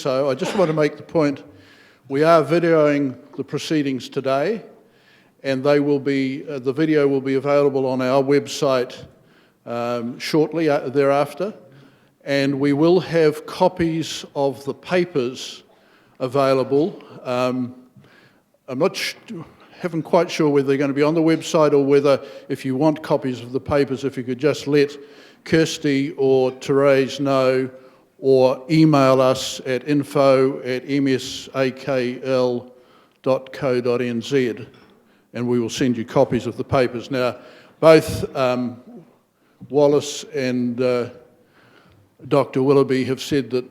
so, I just want to make the point, we are videoing the proceedings today, and they will be, the video will be available on our website shortly thereafter, and we will have copies of the papers available. Haven't quite sure whether they're going to be on the website or whether, if you want copies of the papers, if you could just let Kirsty or Therese know, or email us at info@msakl.co.nz, and we will send you copies of the papers. Now, both Wallace and Dr. Willoughby have said that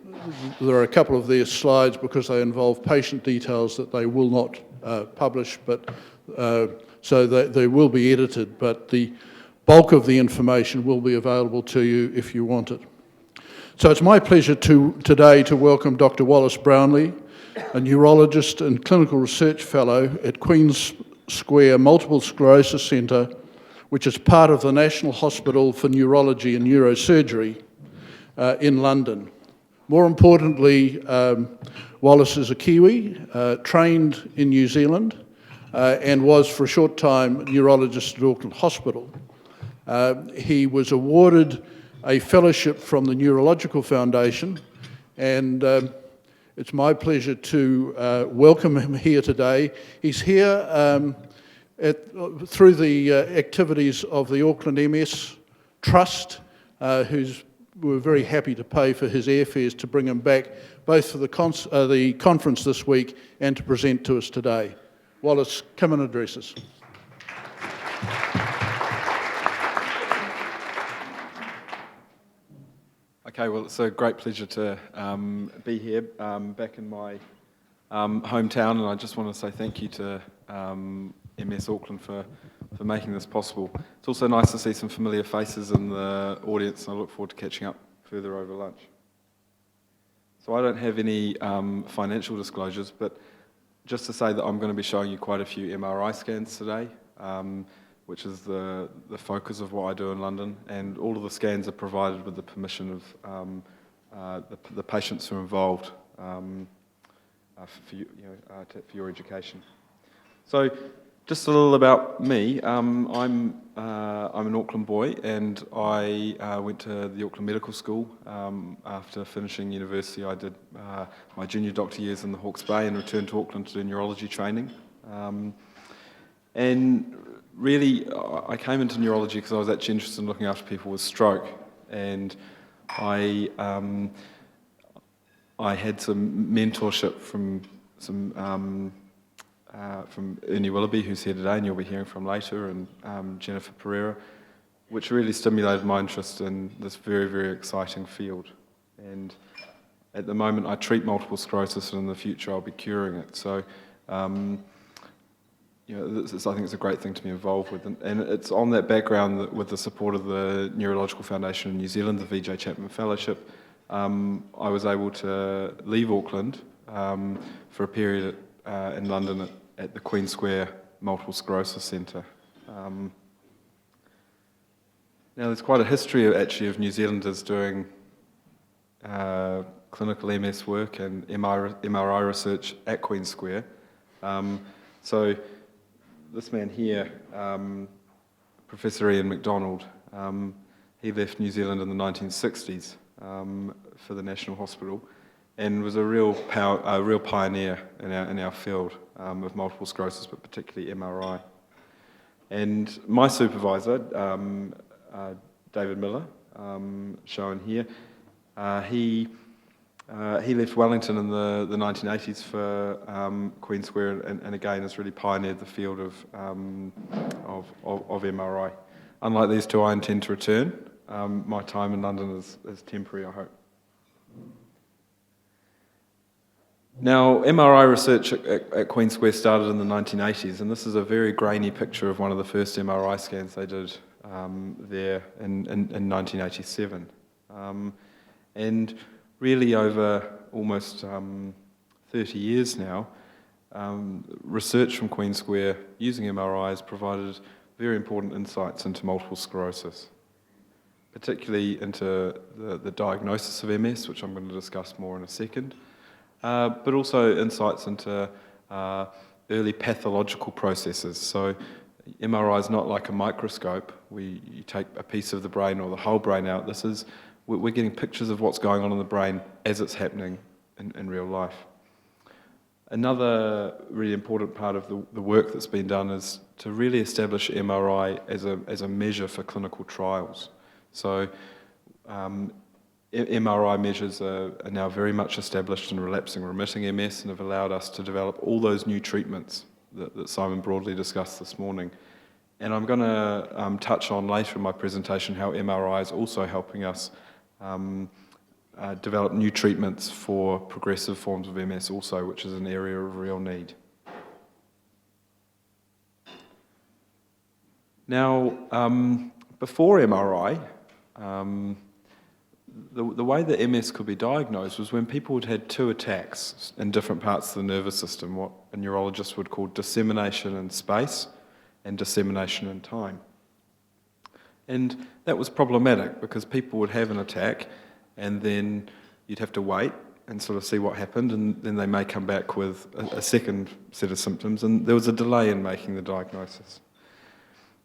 there are a couple of their slides, because they involve patient details, that they will not publish, but so they will be edited, but the bulk of the information will be available to you if you want it. So it's my pleasure today to welcome Dr. Wallace Brownlee, a neurologist and clinical research fellow at Queen's Square Multiple Sclerosis Centre, which is part of the National Hospital for Neurology and Neurosurgery in London. More importantly, Wallace is a Kiwi, trained in New Zealand, and was for a short time neurologist at Auckland Hospital. He was awarded a fellowship from the Neurological Foundation, and it's my pleasure to welcome him here today. He's here through the activities of the Auckland MS Trust, we're very happy to pay for his airfares to bring him back, both for the conference this week and to present to us today. Wallace, come and address us. Okay, well, it's a great pleasure to be here back in my hometown, and I just want to say thank you to MS Auckland for making this possible. It's also nice to see some familiar faces in the audience, and I look forward to catching up further over lunch. So I don't have any financial disclosures, but just to say that I'm going to be showing you quite a few MRI scans today, which is the focus of what I do in London, and all of the scans are provided with the permission of the patients who are involved for your education. So, just a little about me. I'm an Auckland boy, and I went to the Auckland Medical School. After finishing university, I did my junior doctor years in the Hawke's Bay and returned to Auckland to do neurology training. And really, I came into neurology because I was actually interested in looking after people with stroke, and I had some mentorship from Ernie Willoughby, who's here today and you'll be hearing from later, and Jennifer Pereira, which really stimulated my interest in this very, very exciting field. And at the moment I treat multiple sclerosis, and in the future I'll be curing it. So I think it's a great thing to be involved with, and it's on that background that, with the support of the Neurological Foundation in New Zealand, the VJ Chapman Fellowship, I was able to leave Auckland for a period in London at the Queen's Square Multiple Sclerosis Centre. Now, there's quite a history of New Zealanders doing clinical MS work and MRI research at Queen's Square. So this man here, Professor Ian MacDonald, he left New Zealand in the 1960s for the National Hospital, and was a real pioneer in our field of multiple sclerosis, but particularly MRI. And my supervisor, David Miller, shown here, he left Wellington in the 1980s for Queen Square, and again has really pioneered the field of MRI. Unlike these two, I intend to return. My time in London is temporary, I hope. Now, MRI research at Queen Square started in the 1980s, and this is a very grainy picture of one of the first MRI scans they did there in 1987. And really over almost 30 years now, research from Queen Square using MRI has provided very important insights into multiple sclerosis, particularly into the diagnosis of MS, which I'm going to discuss more in a second, but also insights into early pathological processes. So MRI is not like a microscope where you take a piece of the brain or the whole brain out. We're getting pictures of what's going on in the brain as it's happening in real life. Another really important part of the work that's been done is to really establish MRI as a measure for clinical trials. So MRI measures are now very much established in relapsing remitting MS and have allowed us to develop all those new treatments that Simon broadly discussed this morning. And I'm going to touch on later in my presentation how MRI is also helping us develop new treatments for progressive forms of MS also, which is an area of real need. Now, before MRI, the way that MS could be diagnosed was when people had two attacks in different parts of the nervous system, what a neurologist would call dissemination in space and dissemination in time. And that was problematic because people would have an attack and then you'd have to wait and sort of see what happened, and then they may come back with a second set of symptoms, and there was a delay in making the diagnosis.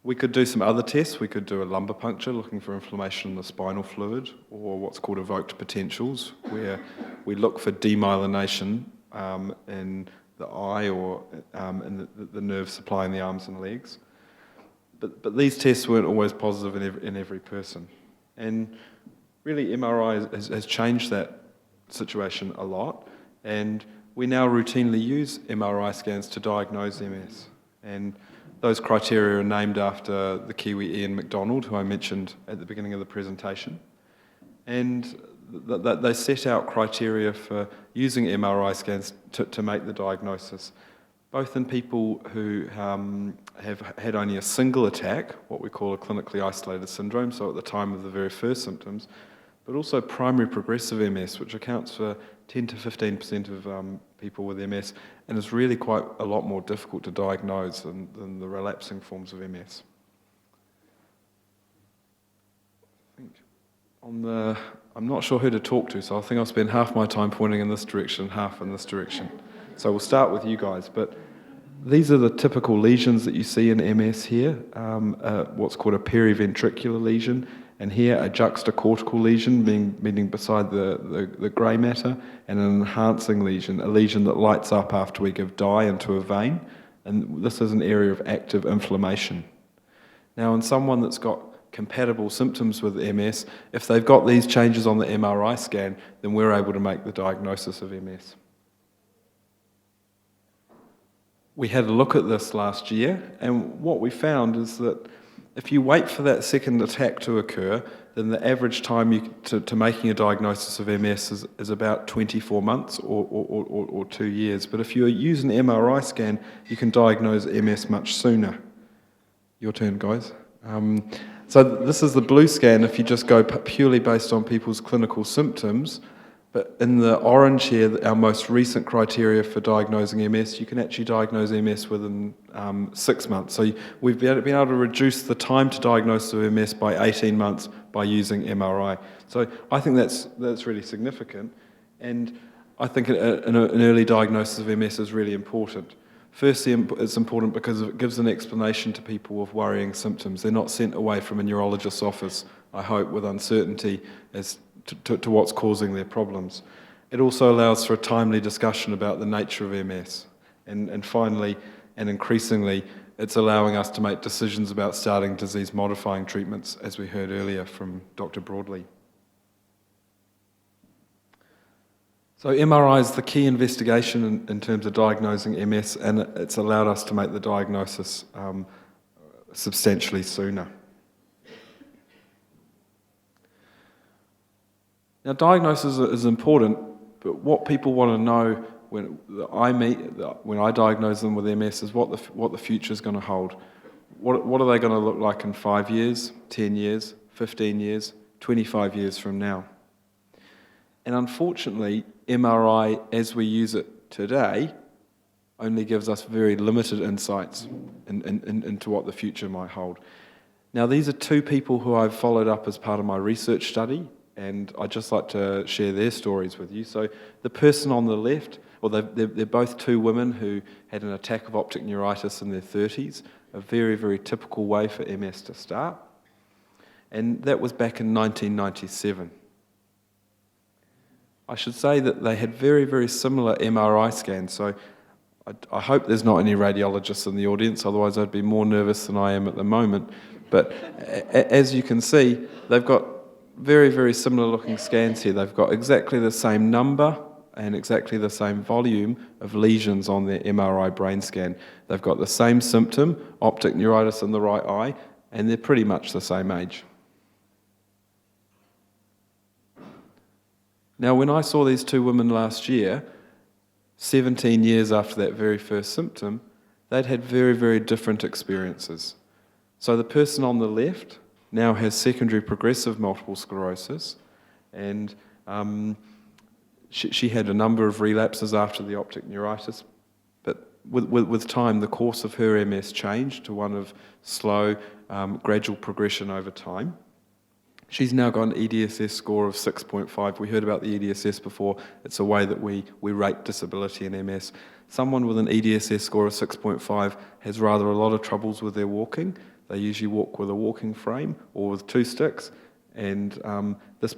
We could do some other tests. We could do a lumbar puncture looking for inflammation in the spinal fluid, or what's called evoked potentials, where we look for demyelination in the eye or in the nerve supply in the arms and legs. But these tests weren't always positive in every person. And really, MRI has changed that situation a lot, and we now routinely use MRI scans to diagnose MS. And those criteria are named after the Kiwi Ian MacDonald, who I mentioned at the beginning of the presentation. And they set out criteria for using MRI scans to make the diagnosis, both in people who have had only a single attack, what we call a clinically isolated syndrome, so at the time of the very first symptoms, but also primary progressive MS, which accounts for 10 to 15% of people with MS, and is really quite a lot more difficult to diagnose than the relapsing forms of MS. I'm not sure who to talk to, so I think I'll spend half my time pointing in this direction, half in this direction. So we'll start with you guys, but these are the typical lesions that you see in MS here, what's called a periventricular lesion, and here a juxtacortical lesion, meaning beside the grey matter, and an enhancing lesion, a lesion that lights up after we give dye into a vein, and this is an area of active inflammation. Now, in someone that's got compatible symptoms with MS, if they've got these changes on the MRI scan, then we're able to make the diagnosis of MS. We had a look at this last year, and what we found is that if you wait for that second attack to occur, then the average time to making a diagnosis of MS is about 24 months or 2 years. But if you use an MRI scan, you can diagnose MS much sooner. Your turn, guys. So this is the blue scan if you just go purely based on people's clinical symptoms. But in the orange here, our most recent criteria for diagnosing MS, you can actually diagnose MS within 6 months. So we've been able to reduce the time to diagnosis of MS by 18 months by using MRI. So I think that's really significant. And I think an early diagnosis of MS is really important. Firstly, it's important because it gives an explanation to people with worrying symptoms. They're not sent away from a neurologist's office, I hope, with uncertainty as to what's causing their problems. It also allows for a timely discussion about the nature of MS. And finally, and increasingly, it's allowing us to make decisions about starting disease-modifying treatments, as we heard earlier from Dr. Broadlee. So MRI is the key investigation in terms of diagnosing MS, and it's allowed us to make the diagnosis substantially sooner. Now, diagnosis is important, but what people want to know when I diagnose them with MS is what the future is going to hold. What are they going to look like in 5 years, 10 years, 15 years, 25 years from now? And unfortunately, MRI, as we use it today, only gives us very limited insights into what the future might hold. Now, these are two people who I've followed up as part of my research study. and I'd just like to share their stories with you. So the person on the left, well, they're both two women who had an attack of optic neuritis in their 30s, a very, very typical way for MS to start. And that was back in 1997. I should say that they had very, very similar MRI scans, so I hope there's not any radiologists in the audience, otherwise I'd be more nervous than I am at the moment. But as you can see, they've got very, very similar looking scans here. They've got exactly the same number and exactly the same volume of lesions on their MRI brain scan. They've got the same symptom, optic neuritis in the right eye, and they're pretty much the same age. Now, when I saw these two women last year, 17 years after that very first symptom, they'd had very, very different experiences. So the person on the left now has secondary progressive multiple sclerosis, and she had a number of relapses after the optic neuritis, but with time the course of her MS changed to one of slow, gradual progression over time. She's now got an EDSS score of 6.5. We heard about the EDSS before. It's a way that we rate disability in MS. Someone with an EDSS score of 6.5 has rather a lot of troubles with their walking. They usually walk with a walking frame or with two sticks, and this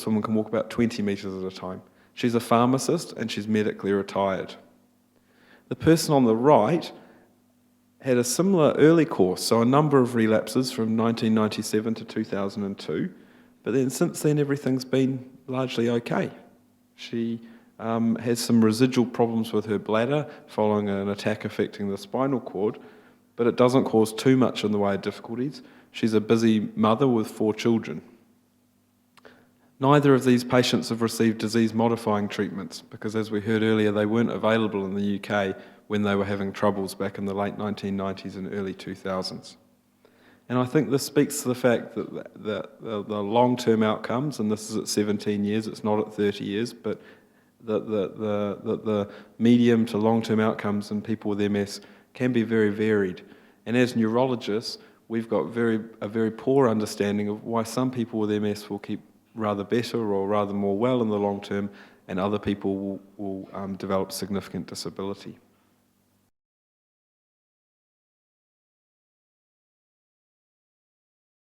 woman can walk about 20 metres at a time. She's a pharmacist and she's medically retired. The person on the right had a similar early course, so a number of relapses from 1997 to 2002, but then since then everything's been largely okay. She has some residual problems with her bladder following an attack affecting the spinal cord, but it doesn't cause too much in the way of difficulties. She's a busy mother with 4 children. Neither of these patients have received disease-modifying treatments because, as we heard earlier, they weren't available in the UK when they were having troubles back in the late 1990s and early 2000s. And I think this speaks to the fact that the long-term outcomes, and this is at 17 years, it's not at 30 years, but the medium to long-term outcomes in people with MS can be very varied. And as neurologists, we've got a very poor understanding of why some people with MS will keep rather better or rather more well in the long term, and other people will develop significant disability.